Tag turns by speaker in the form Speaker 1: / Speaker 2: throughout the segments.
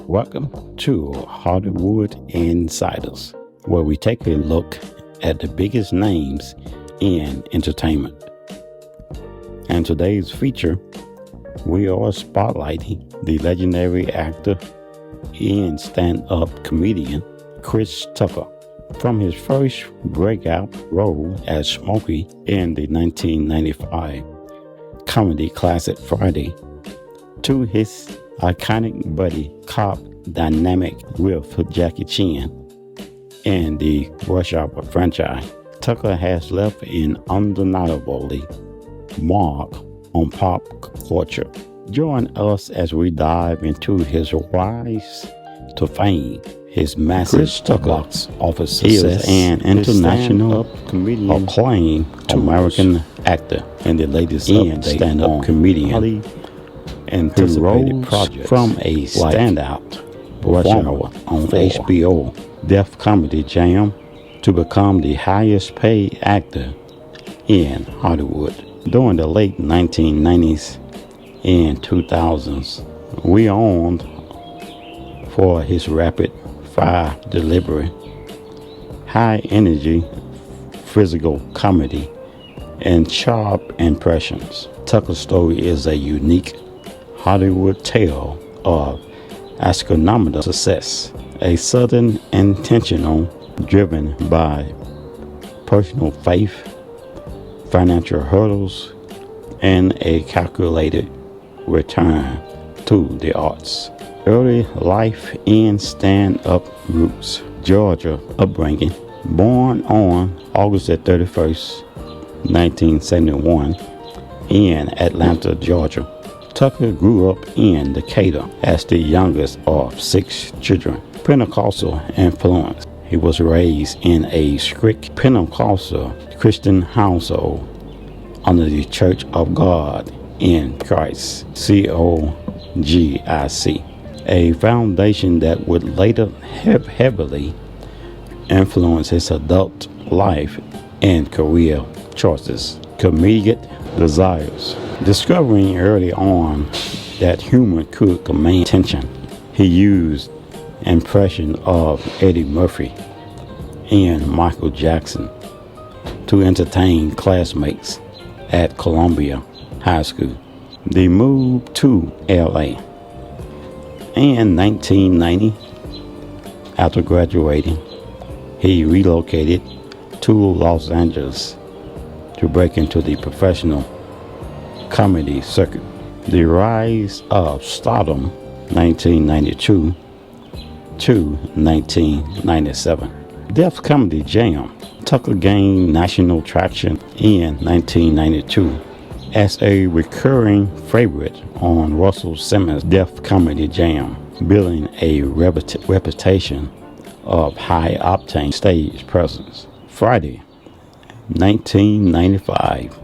Speaker 1: Welcome to Hollywood Insiders, where we take a look at the biggest names in entertainment. And today's feature, we are spotlighting the legendary actor and stand-up comedian Chris Tucker. From his first breakout role as Smokey in the 1995 comedy classic Friday, to his iconic buddy cop dynamic with Jackie Chan and the Rush Hour franchise, Tucker has left an undeniably mark on pop culture. Join us as we dive into his rise to fame, his massive box office success, and international acclaim, American actor and the latest stand-up comedian, anticipated projects from a standout performer on HBO Def Comedy Jam to become the highest paid actor in Hollywood. During the late 1990s and 2000s, we owned for his rapid fire delivery, high energy physical comedy, and sharp impressions. Tucker's story is a unique Hollywood tale of astronomical success, a sudden intentional driven by personal faith, financial hurdles, and a calculated return to the arts. Early life and stand-up roots. Georgia upbringing. Born on August 31st, 1971 in Atlanta, Georgia, Tucker grew up in Decatur as the youngest of 6 children. Pentecostal influence. He was raised in a strict Pentecostal Christian household under the Church of God in Christ, COGIC, a foundation that would later heavily influence his adult life and career choices. Comedic desires. Discovering early on that humor could command attention, he used impression of Eddie Murphy and Michael Jackson to entertain classmates at Columbia High School. They moved to LA in 1990. After graduating, he relocated to Los Angeles to break into the professional comedy circuit. The rise of stardom, 1992 to 1997. Def Comedy Jam. Tucker gained national traction in 1992 as a recurring favorite on Russell Simmons' Def Comedy Jam, building a reputation of high-octane stage presence. Friday, 1995.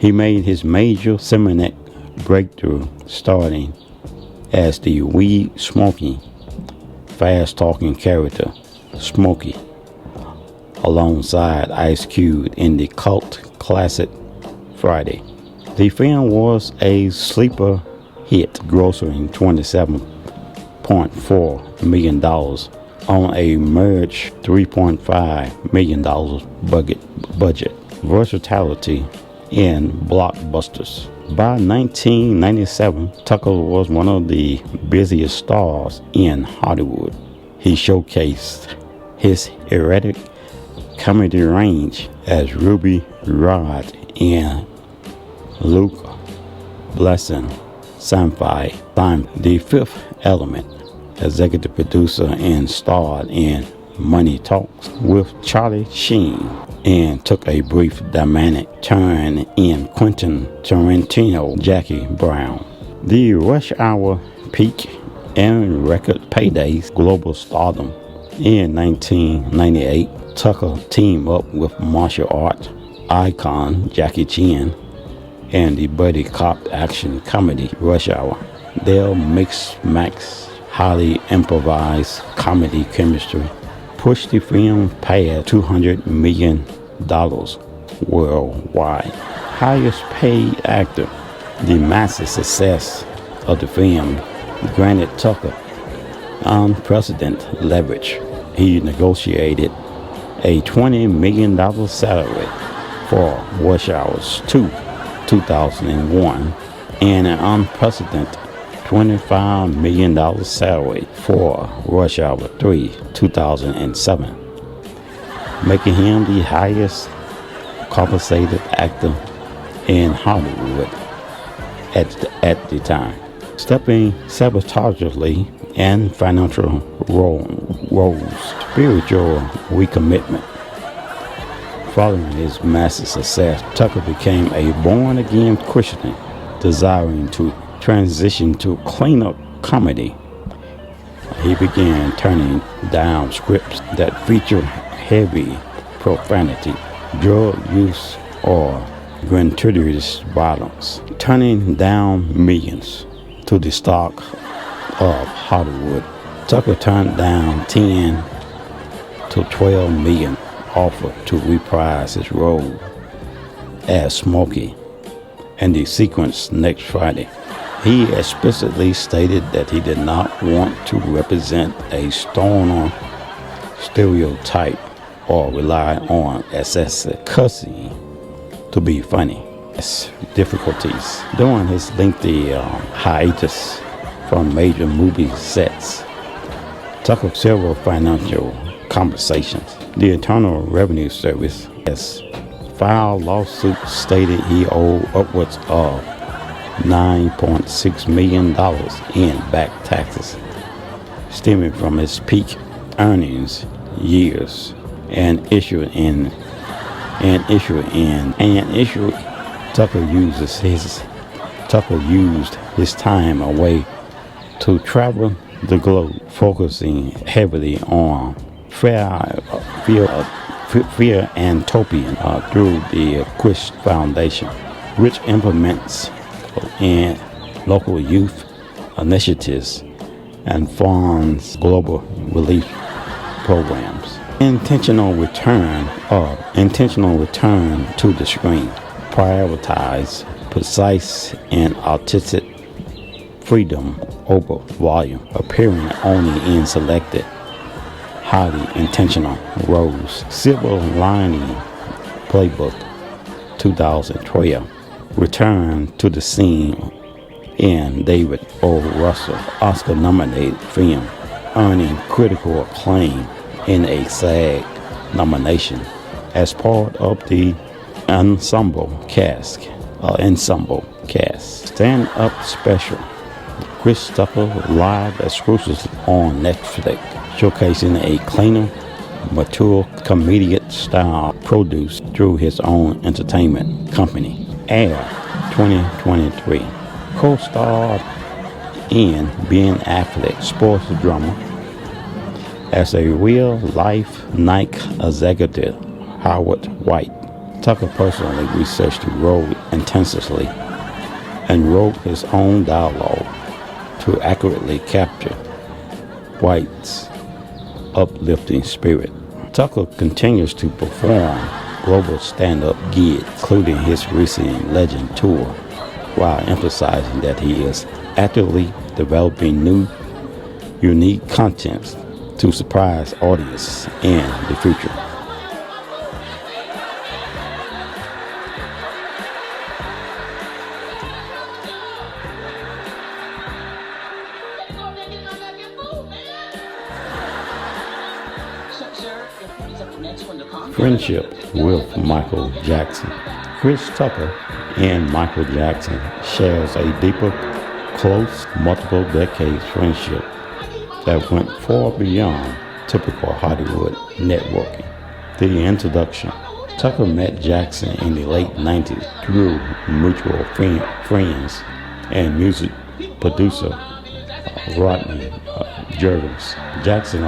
Speaker 1: He made his major cinematic breakthrough starting as the weed-smoking, fast-talking character Smokey, alongside Ice Cube in the cult classic Friday. The film was a sleeper hit, grossing $27.4 million on a merged $3.5 million budget. Versatility in blockbusters. By 1997, Tucker was one of the busiest stars in Hollywood. He showcased his erratic comedy range as Ruby Rhod in Luke Blessing, Sci-Fi Time, The Fifth Element, executive producer and starred in Money Talks with Charlie Sheen, and took a brief dramatic turn in Quentin Tarantino, Jackie Brown. The Rush Hour peak and record paydays. Global stardom. In 1998, Tucker teamed up with martial art icon Jackie Chan and the buddy cop action comedy Rush Hour. Their mix-max, highly improvised comedy chemistry pushed the film past $200 million worldwide. Highest paid actor. The massive success of the film granted Tucker unprecedented leverage. He negotiated a $20 million salary for Rush Hour 2, 2001, and an unprecedented $25 million salary for Rush Hour 3, 2007, making him the highest compensated actor in Hollywood at the time. Stepping sabotagingly and financial roles, spiritual recommitment. Following his massive success, Tucker became a born-again Christian, desiring to transition to cleaner comedy. He began turning down scripts that featured heavy profanity, drug use, or gratuitous violence, turning down millions to the stock of Hollywood. Tucker turned down 10 to 12 million offered to reprise his role as Smokey in the sequence next Friday. He explicitly stated that he did not want to represent a stoner stereotype or rely on excessive cussing to be funny. Difficulties during his lengthy hiatus from major movie sets. Tucker several financial conversations. The Internal Revenue Service has filed lawsuits stated he owed upwards of $9.6 million in back taxes, stemming from his peak earnings years and Tucker used his time away to travel the globe, focusing heavily on philanthropy through the Quist Foundation, which implements local youth initiatives and funds global relief programs. Intentional return to the screen. Prioritize precise and artistic freedom over volume, appearing only in selected, highly intentional roles. Silver Lining Playbook 2012. Return to the scene in David O. Russell Oscar-nominated film, earning critical acclaim in a SAG nomination as part of the ensemble cast. Stand-up special. Chris Tucker live exclusively on Netflix, showcasing a cleaner, mature comedic style produced through his own entertainment company. Air 2023. Co-starred in Ben Affleck, sports drama. As a real-life Nike executive, Howard White, Tucker personally researched the role intensively and wrote his own dialogue to accurately capture White's uplifting spirit. Tucker continues to perform global stand-up gigs, including his recent Legend Tour, while emphasizing that he is actively developing new, unique content to surprise audiences in the future. Friendship with Michael Jackson. Chris Tucker and Michael Jackson shares a deeper, close, multiple decades friendship that went far beyond typical Hollywood networking. The introduction. Tucker met Jackson in the late 90s through mutual friends and music producer Rodney Jervis. Jackson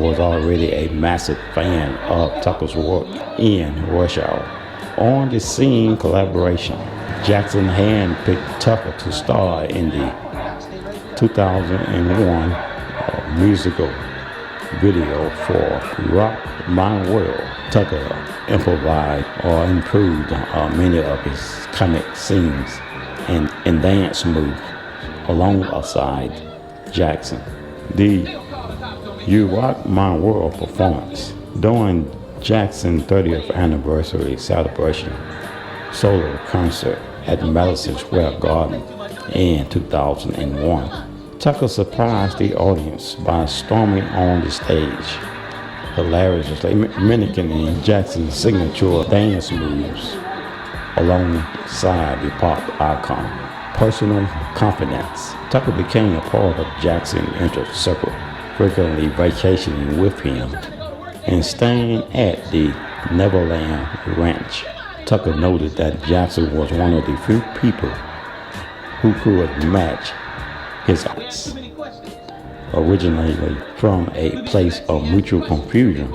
Speaker 1: was already a massive fan of Tucker's work in Rush Hour. On the scene collaboration, Jackson handpicked Tucker to star in the 2001 musical video for Rock My World. Tucker improvised or improved many of his comic scenes and dance moves alongside Jackson. The You Rock My World performance during Jackson's 30th anniversary celebration solo concert at Madison Square Garden in 2001. Tucker surprised the audience by storming on the stage, hilariously mimicking Jackson's signature dance moves alongside the pop icon. Personal confidence. Tucker became a part of Jackson's inner circle, frequently vacationing with him and staying at the Neverland Ranch. Tucker noted that Jackson was one of the few people who could match his eyes, originating from a place of mutual confusion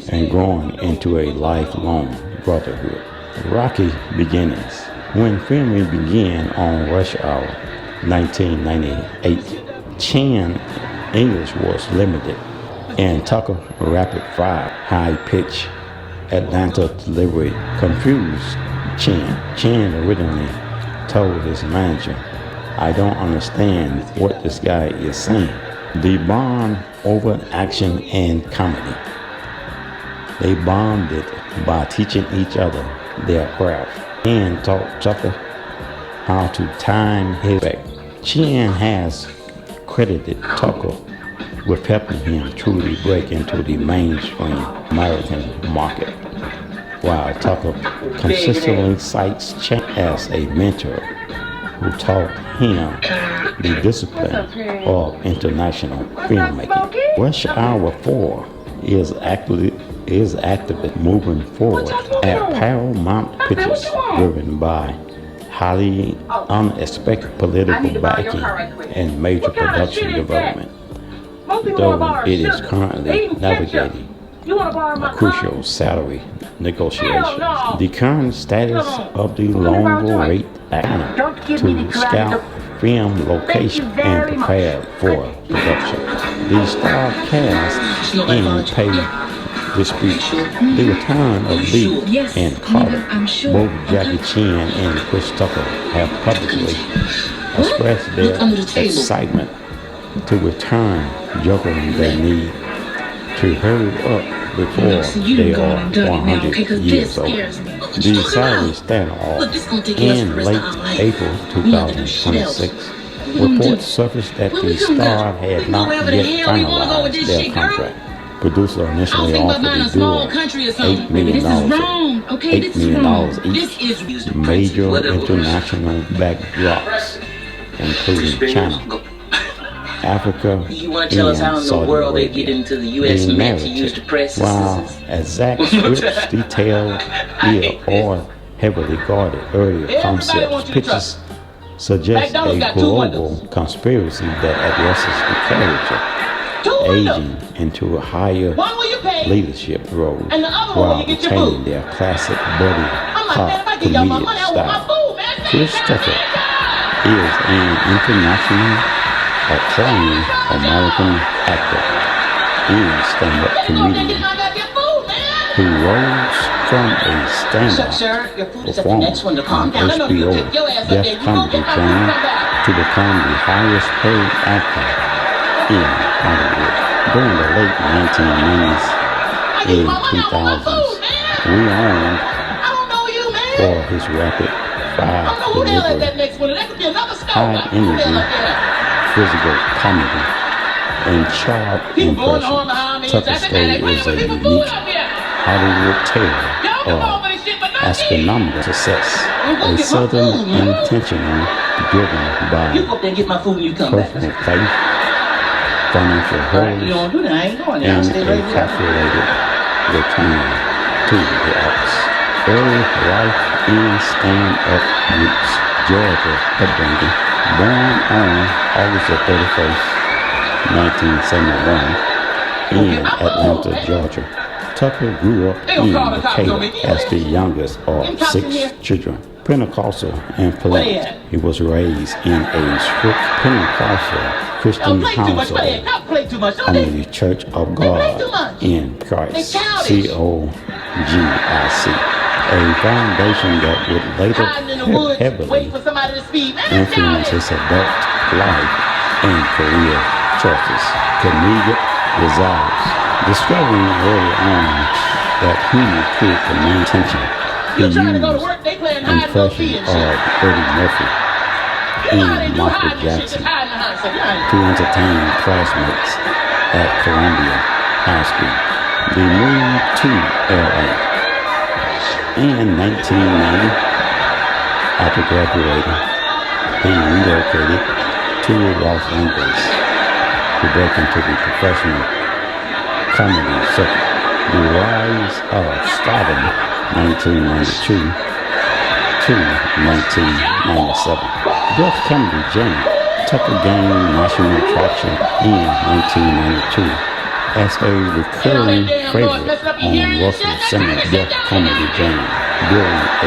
Speaker 1: and growing into a lifelong brotherhood. Rocky beginnings. When filming began on Rush Hour 1998, Chan English was limited, and Tucker rapid-fire, high-pitched Atlanta delivery confused Chan. Chan originally told his manager, "I don't understand what this guy is saying." They bond over action and comedy. They bonded by teaching each other their craft and taught Tucker how to time his back. Chan has credited Tucker with helping him truly break into the mainstream American market, while Tucker consistently cites Chan as a mentor who taught him the discipline of international filmmaking. Rush Hour 4 is actively moving forward at Paramount Pictures, driven by highly unexpected political backing and major production development, though it is currently navigating a crucial salary negotiations. The current status of the Longville rate Atlanta to scout film location and prepare for production. The star cast in pay dispute. The return of Lee and Carter, both Jackie Chan and Chris Tucker, have publicly expressed their excitement to return, juggling their need to hurry up before they are 100 years old. The salary standoff in late April 2026. Reports surfaced that the star had not yet finalized their contract. Producer initially offered the duo $8 million each. Major international backdrops, including China, Africa, and Saudi Arabia. The narrative, while exact scripts detail or heavily guarded earlier concepts, pitches suggest a global conspiracy that addresses the character aging into a higher leadership role while retaining their classic buddy cop comedian style. Chris Tucker is an international acclaimed American actor and stand-up comedian who rose from a stand-up performer on HBO Def Comedy Channel to become the highest paid actor in Hollywood. During the late 1990s and 2000s, renowned for his rapid fire delivery, high energy, physical comedy, and sharp impressions. Tucker's story is a unique Hollywood tale of astronomical success, a southern intentional driven by personal faith, financial holes, and a calculated return to the arts. Early life in stand-up groups. Georgia upbringing. Born on August 31st, 1971 in Atlanta, Georgia. Tucker grew up in Decatur as the youngest of 6 children. Pentecostal and polite. He was raised in a strict Pentecostal Christian household under the Church of God in Christ, COGIC, a foundation that would later heavily influence his adult life and career. choices, collegiate results, discovering early on that humor could command attention. He used impressions of Eddie Murphy and Michael Jackson to entertain classmates at Columbia High School. They moved to LA. In 1990, after graduating, he relocated to Los Angeles to break into the professional comedy circuit. The rise of stardom 1992 to 1997. Built comedy genre. Tucker gained national traction in 1992 as a recurring favorite on Russell Simmons' Def Comedy genre, building a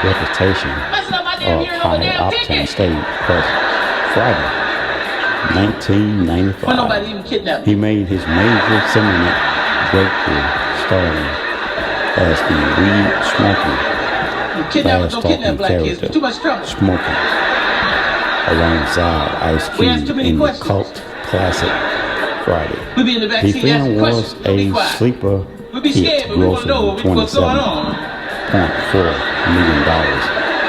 Speaker 1: reputation of high-octane stage presence. Friday, 1995, he made his major cinematic breakthrough, starring as the weed-smoking, fast-talking character, Smokey, alongside Ice Cube in the cult classic Friday. The film was a sleeper hit, grossing $27.4 million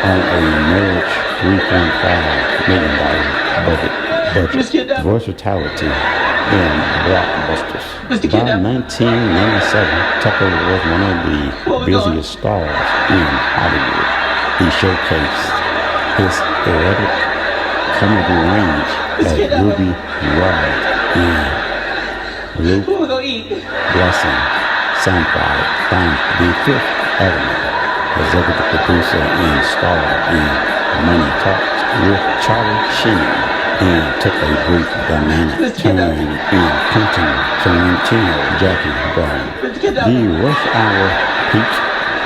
Speaker 1: on a merged $3.5 million budget. Versatility in blockbusters. By 1997, Tucker was one of the busiest stars in Hollywood. He showcased his erotic comedy range as Ruby Rod in Luke Blessing, Seinfeld, The Fifth Element, executive producer and star in Money Talks with Charlie Sheen, and took a brief dynamic turn in Quentin Tarantino, Jackie Brown. The Rush Hour peak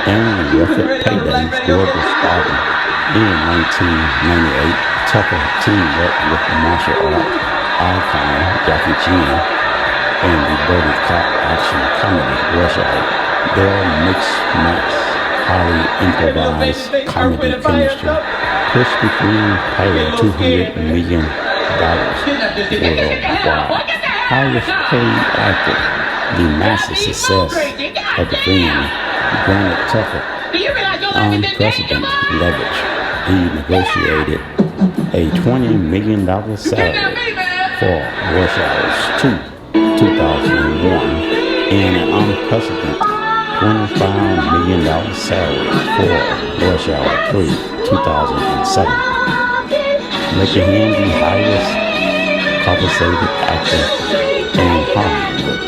Speaker 1: and record payday global stardom in 1998. Tucker teamed up with martial art icon Jackie Chan and the buddy cop action comedy Rush Hour. Their mixed-match, highly improvised comedy chemistry pushed the film past $200 million worldwide. Highest paid actor, the massive success of the film granted Tucker unprecedented leverage. He negotiated a $20 million salary for Rush Hour 2, 2001, and an unprecedented $25 million salary for Rush Hour 3, 2007, making him the highest compensated actor in Hollywood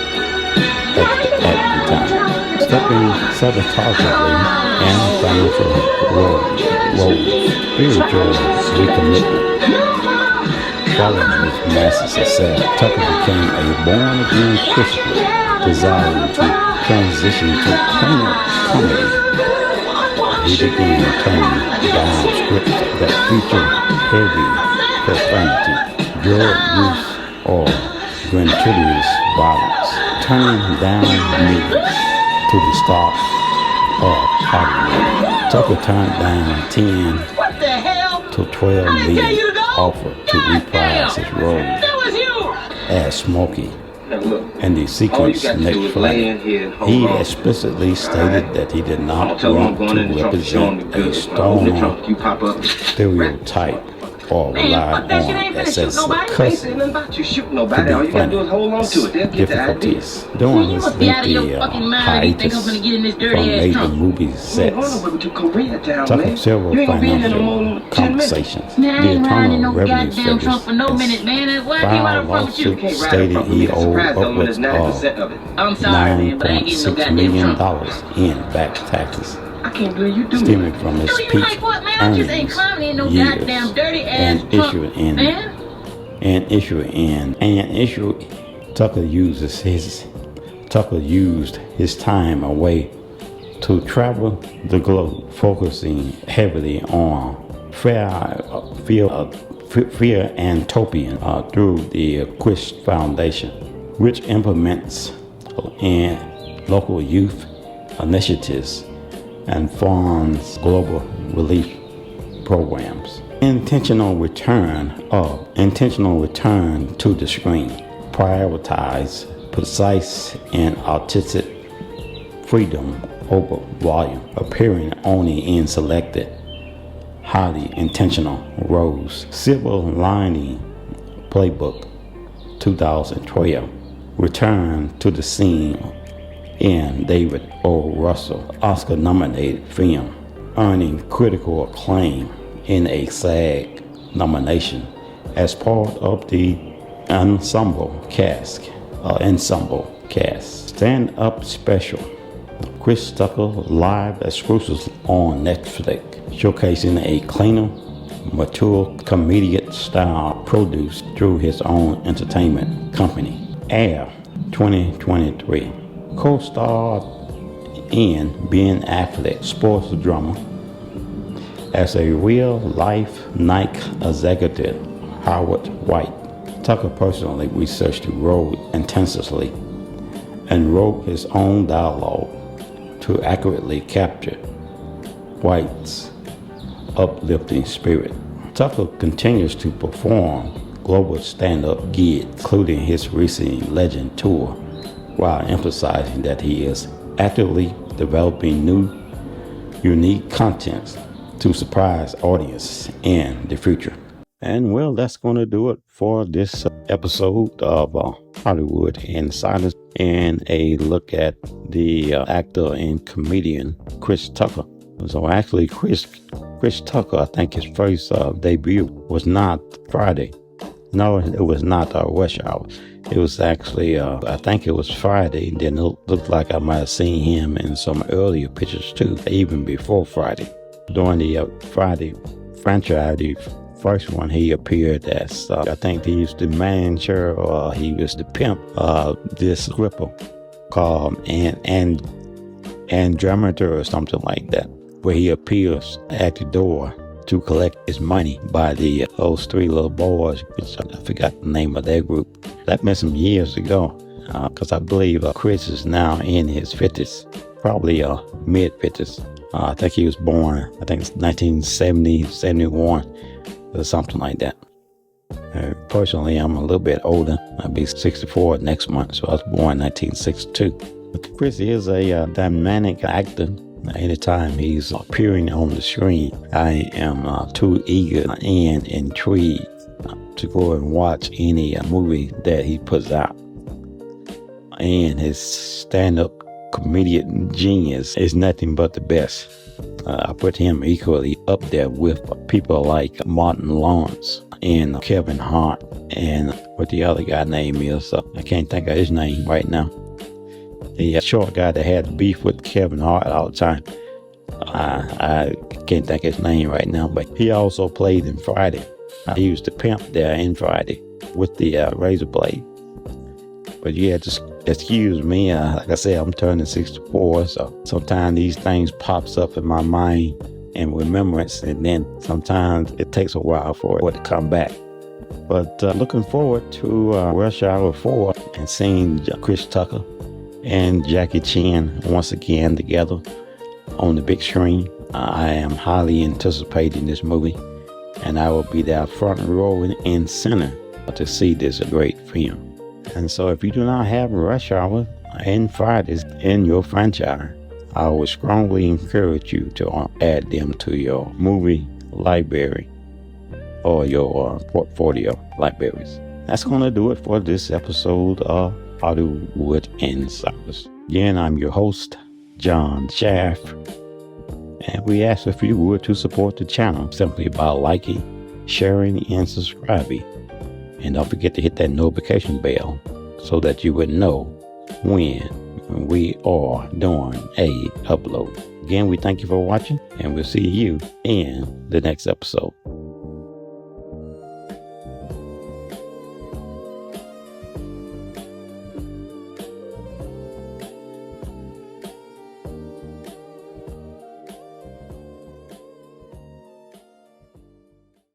Speaker 1: at the time. Stepping sabotageably and financial woes, spiritual recommitment. Following his massive success, Tucker became a born-again Christian, desiring to transition to cleaner comedy. He began turning down scripts that featured heavy profanity, drug use, or gratuitous violence, turning down meetings to the start of Hollywood. Tucker turned down 10 to 12 million offered to reprise his role as Smokey. And the sequence next Friday, he explicitly stated that he did not want to represent a strong stereotype or rely on excessive cussing to be funny. Difficulties during his lengthy hiatus from major movie sets took several financial compensations. The Internal Revenue Service filed lawsuits stating he owed upwards of $9.6 million in back taxes, stemming from his peak earnings years Tucker used his time away to travel the globe, focusing heavily on philanthropy through the Quist Foundation, which implements local youth initiatives and funds global relief programs. Intentional return to the screen. Prioritize precise and artistic freedom over volume, appearing only in selected, highly intentional roles. Silver Lining Playbook 2012. Return to the scene in David O. Russell Oscar-nominated film, earning critical acclaim in a SAG nomination as part of the ensemble cast. Stand-up special. Chris Tucker live exclusive on Netflix, showcasing a cleaner, mature comedic style produced through his own entertainment company. Air 2023. Co-starred in Ben Affleck sports drama as a real-life Nike executive, Howard White. Tucker personally researched the role intensively and wrote his own dialogue to accurately capture White's uplifting spirit. Tucker continues to perform global stand-up gigs, including his recent Legend Tour, while emphasizing that he is actively developing new, unique content to surprise audiences in the future. And well, that's going to do it for this episode of Hollywood Insiders and a look at the actor and comedian Chris Tucker. So actually, Chris Tucker, I think his first debut was not Friday. No, it was not Rush Hour. It was actually, I think it was Friday. Then it looked like I might have seen him in some earlier pictures too, even before Friday. During the Friday franchise, the first one, he appeared as, I think he was the manager or he was the pimp of this cripple called Andrometer or something like that, where he appears at the door to collect his money by those three little boys, which I forgot the name of their group. That met some years ago, because I believe Chris is now in his 50s, probably mid-50s. I think he was born, I think it's 1970, 71, or something like that. Personally, I'm a little bit older. I'll be 64 next month, so I was born in 1962. But Chris is a dynamic actor. Anytime he's appearing on the screen, I am too eager and intrigued to go and watch any movie that he puts out. And his stand-up comedian genius is nothing but the best. I put him equally up there with people like Martin Lawrence and Kevin Hart and what the other guy name is. I can't think of his name right now. The short guy that had beef with Kevin Hart all the time. I can't think of his name right now, but he also played in Friday. He was the pimp there in Friday with the razor blade. But yeah, just excuse me. Like I said, I'm turning 64, so sometimes these things pops up in my mind and remembrance, and then sometimes it takes a while for it to come back. But looking forward to Rush Hour 4 and seeing Chris Tucker and Jackie Chan once again together on the big screen. I am highly anticipating this movie, and I will be there front row and center to see this great film. And so if you do not have Rush Hour and Fridays in your franchise, I would strongly encourage you to add them to your movie library or your portfolio libraries. That's going to do it for this episode of Hollywood Insiders. Again, I'm your host, John Schaff, and we ask if you would to support the channel simply by liking, sharing, and subscribing. And don't forget to hit that notification bell so that you would know when we are doing a upload. Again, we thank you for watching, and we'll see you in the next episode.